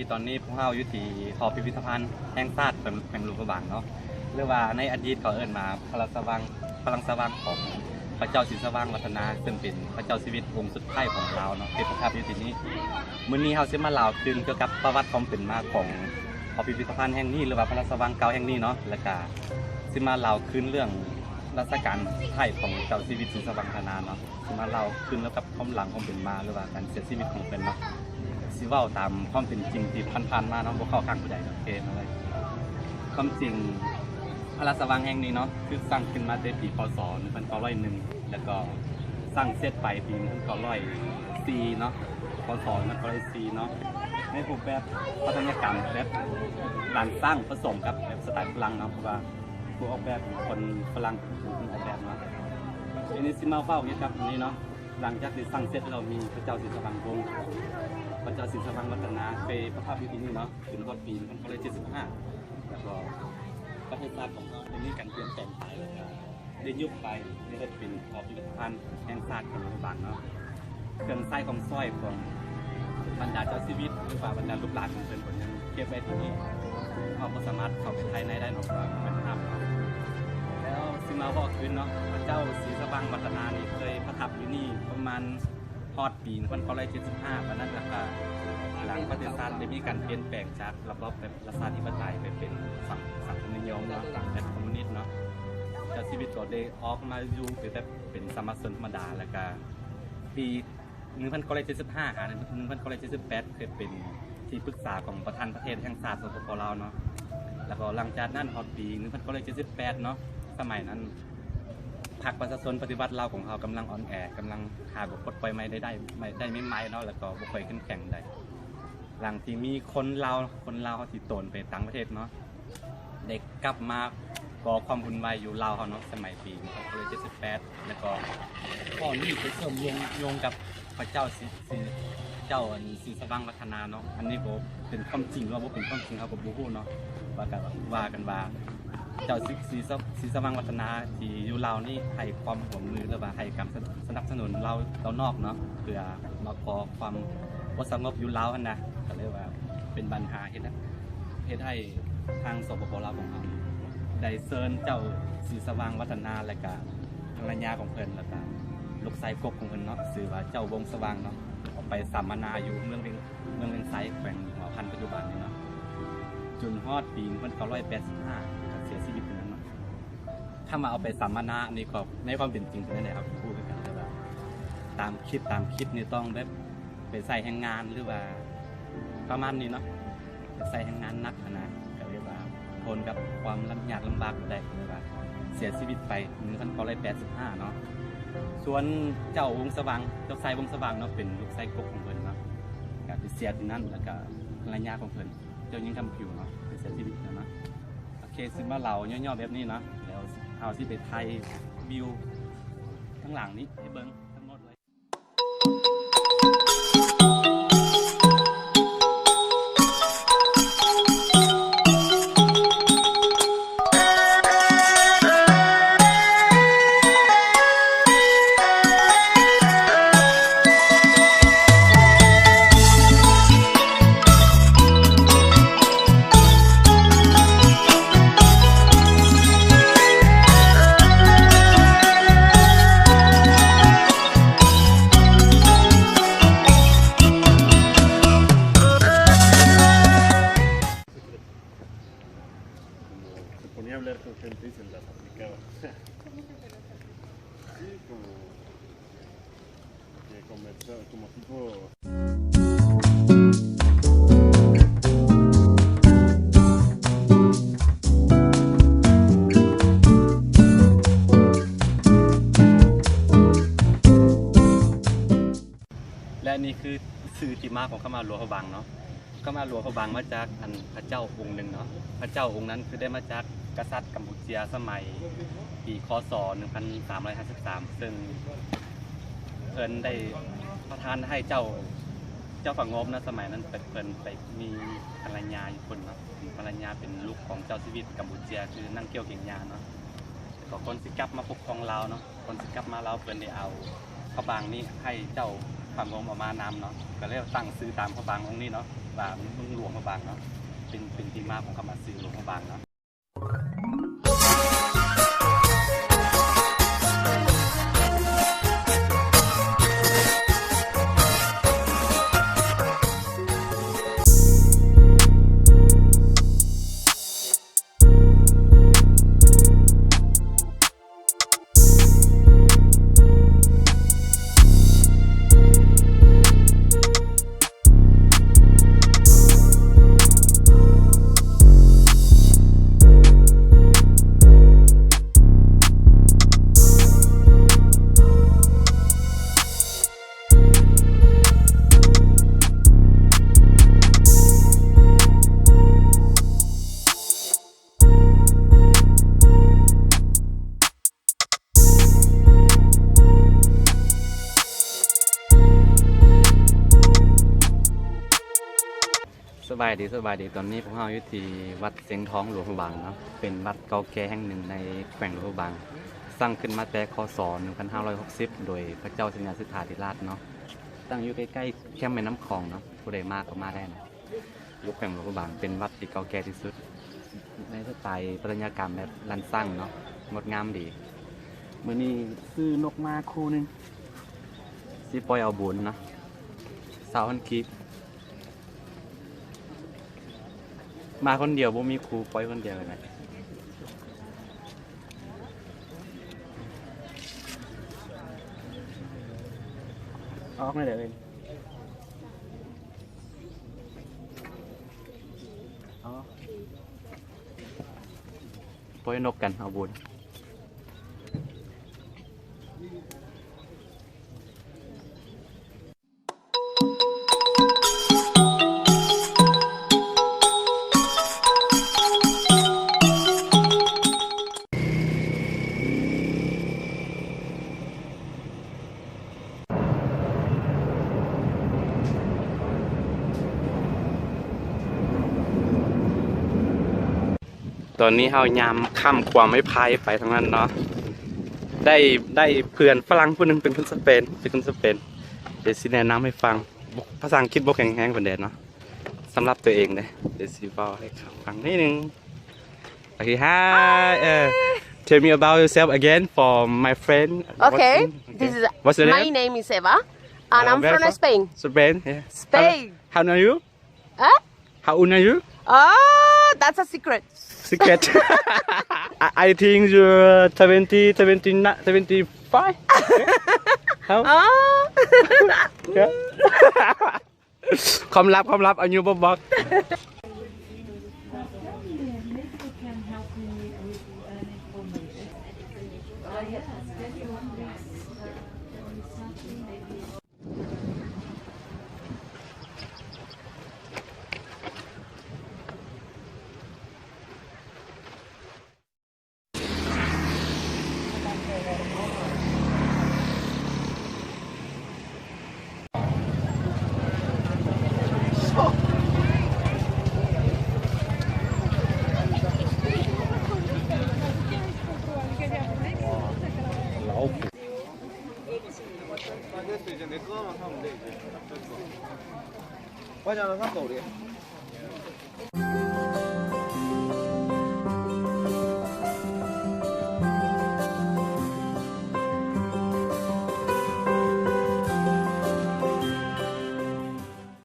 ที่ตอนนี้พวกเราอยู่ที่หอพิพิธภัณฑ์แห่งชาติแห่งหลวงพระบางเนาะหรือว่าในอดีตเขาเอิ้นมาพลังสว่างของพระเจ้าศรีสว่างวัฒนาซึ่งเป็นพระเจ้าชีวิตองค์สุดท้ายของเราเนาะที่ประทับอยู่ที่นี้มื้อนี้เราสิมาเล่าถึงเกี่ยวกับประวัติความเป็นมาของหอพิพิธภัณฑ์แห่งนี้หรือว่าพระสว่างเก่าแห่งนี้เนาะแล้วก็สิมาเล่าคืนเรื่องรัชกาลไทยของเจ้าชีวิตศรีสว่างวัฒนาเนาะสิมาเล่าคืนแล้วกับความหลังความเป็นมาหรือว่าการเสียชีวิตของเพิ่นเนาะสิเว้าตามความเป็นจริงที่ผ่านๆมาเนาะบ่เข้าข้างผู้ใดโอเคมาเลยความจริงพระราชวังแห่งนี้เนาะคือสร้างขึ้นมาในปีพ.ศ. 1901แล้วก็สร้างเสร็จไปปี1904เนาะพ.ศ. 1904เนาะในรูปแบบพัฒนากรรมแบบการสร้างผสมกับแบบสไตล์ฝรั่งเนาะเพราะว่าผู้ออกแบบคนฝรั่งเป็นออกแบบเนาะทีนี้สิมาเฝ้าเกี่ยวกับอันนี้เนาะหลังจากที่สร้างเสร็จเรามีพระเจ้าศรีสว่างวงศ์พระเจ้าศรีสว่างวัฒนาไปประทับอยู่ที่นี่เนาะถึงฮอดปี1975แล้วก็ประเทศชาติของเราได้มีการเปลี่ยนแปลงไปแล้วก็ได้ยุบไปได้เป็นหอพิพิธภัณฑ์แห่งชาติของหลวงพระบางเนาะเครื่องใช้ของสร้อยของบรรดาเจ้าชีวิตหรือว่าบรรดาลูกหลานของเพิ่นคนยังเก็บไว้ที่นี่เขาบ่สามารถเข้าไปภายในได้หรอกว่ามันทำแล้วสิมาบอกคืนเนาะพระเจ้าศรีสว่างวัฒนานี่เคยประทับอยู่นี่ประมาณฮอดปี1975วันนั้นราคาหลังประเทศชาติได้มีการเปลี่ยนแปลงจากระบอบแบบรัฐาธิปไตยไปเป็นสังคมนิยมเนาะแบบคอมมิวนิสต์เนาะแต่ชีวิตก็ได้ออกมาอยู่แบบเป็นสามัญชนธรรมดาแล้วก็ปี1975 1978เคยเป็นที่ปรึกษาของประธานประเทศแห่งชาติสปป.ลาวเนาะแล้วก็หลังจากนั้นฮอดปี1978เนาะสมัยนั้นพรรคประชาชนปฏิวัติลาวของเขากำลังอ่อนแอกำลังหาบทปลดปล่อยไม่ได้ไม่ไม้เนาะแล้วก็บ่ค่อยเข้มแข็งได้หลังที่มีคนลาวเขาที่ตนไปต่างประเทศเนาะเด็กกลับมาก่อความวุ่นวายอยู่ลาวเขาเนาะสมัยปี1978แล้วก็ข้อนี้ไปเชื่อมโยงกับพระเจ้าศรีสว่างวัฒนาเนาะอันนี้บ่เป็นความจริงหรือว่าบ่เป็นความจริงครับผมบ่ฮู้เนาะว่ากันว่าเจ้าศรีสว่างวัฒนาที่อยู่ลาวนี่ให้ความร่วมมือหรือว่าให้การสนับสนุนเรานอกเนาะเพื่อมาก่อความบ่สงบอยู่ลาวหั่นนะก็เลยว่าเป็นปัญหาเฮ็ดให้ทางสปป.ลาวของเราได้เชิญเจ้าศรีสว่างวัฒนาและก็ภรรยาของเพิ่นแล้วก็ลูกชายกบของเพิ่นเนาะชื่อว่าเจ้าวงสว่างเนาะออกไปสัมมนาอยู่เมืองเวียงไซแขวงหัวพันปัจจุบันนี่เนาะจนฮอดปี1985ก็เสียชีวิตนั้นเนาะถ้ามาเอาไปสัมมนานี่ก็ในความเป็นจริงเป็นไงครับพูดกันเลยว่าตามคลิปนี่ต้องแบบไปใส่แรงงานหรือว่าประมาณนี้เนาะใส่แรงงานนักนะก็เรียกว่าทนกับความยากลำบากได้เลยว่าเสียชีวิตไป1985เนาะส่วนเจ้าวงสว่างเจ้าชายวงสว่างเนาะเป็นลูกชายกบของเพิ่นเนาะก็ไปเสียที่นั่นแล้วก็ภรรยาของเพิ่นเจ้ายิ่งทำผิวเนาะไปเสียชีวิตเนาะโอเคซึ่งว่าเราย่อๆแบบนี้เนาะแล้วเอาที่ไปไทยวิวข้างหลังนี้ให้เบิ่งทั้งหมดเลยPonía a hablar con gente y se las aplicaba. Sí, como que conversaba, como tipo... และนี่คือสื่อที่มาของเข้ามาหลวงพระบางเนาะเข้ามาหลวงพระบางมาจากอันพระเจ้าองค์หนึ่งเนาะพระเจ้าองค์นั้นคือได้มาจากกษัตริย์กัมพูเชียสมัยปีค.ศ. 1353ซึ่งเพิ่นได้ประทานให้เจ้าฝั่งงบนะสมัยนั้นเพิ่นไปมีภรรยาอยู่คนเนาะภรรยาเป็นลูกของเจ้าชีวิตกัมพูเชียคือนางเกี้ยวเก่งยาเนาะก็คนสิกลับมาปกครองลาวเนาะคนสิกลับมาลาวเพิ่นได้เอาพระบางนี้ให้เจ้าฝั่งงบออกมานำเนาะก็เลยตั้งชื่อตามพระบางองค์นี้เนาะ ว่าเมืองหลวงพระบางเนาะเป็นที่มาของคำว่าซื้อหลวงพระบางเนาะสบายดีตอนนี้พวกเราอยู่ที่วัดเสียงทองหลวงพระบางเนาะเป็นวัดเก่าแก่แห่งหนึ่งในแขวงหลวงพระบางสร้างขึ้นมาแต่คศ1560โดยพระเจ้าชัญญาสิทธาธิราชเนาะตั้งอยู่ใกล้ๆแคมป์แม่น้ำคลองเนาะผู้ใดมาก็มาได้นะยุคแขวงหลวงพระบางเป็นวัดที่เก่าแก่ที่สุดในสไตล์ปัตยกรรมแบบลันสร้างเนาะงดงามดีมื้อนี้ซื้อนกมาคู่นึงสิปล่อยเอาบุญเนาะ20,000กีบมาคนเดียวบ่มีครูปล่อยคนเดียวเลยนะออกไม่ได้เลยปล่อยนกกันเอาบุญตอนนี้เฮายามข้ามความไม่พายไปทั้งนั้นเนาะได้เพื่อนฝรั่งผู้หนึงเป็นคนสเปนเดี๋ยวสิแนะนำให้ฟังภาษาอังกฤษบ่แข็งแรงปานใดเนาะสำหรับตัวเองเด้เดี๋ยวสิเว้าให้ฟังนิดนึง Okay, hi. Tell me about yourself again for my friend. Okay, What's your my name? name is Eva, and I'm Where from Spain. Spain. Yeah. Spain. How old are you? Huh? How old are you? Oh, that's a secret. Secret. I think you're 70, 75. How? Oh. Yeah. ความลับอายุบ่บอก 我想让他走的。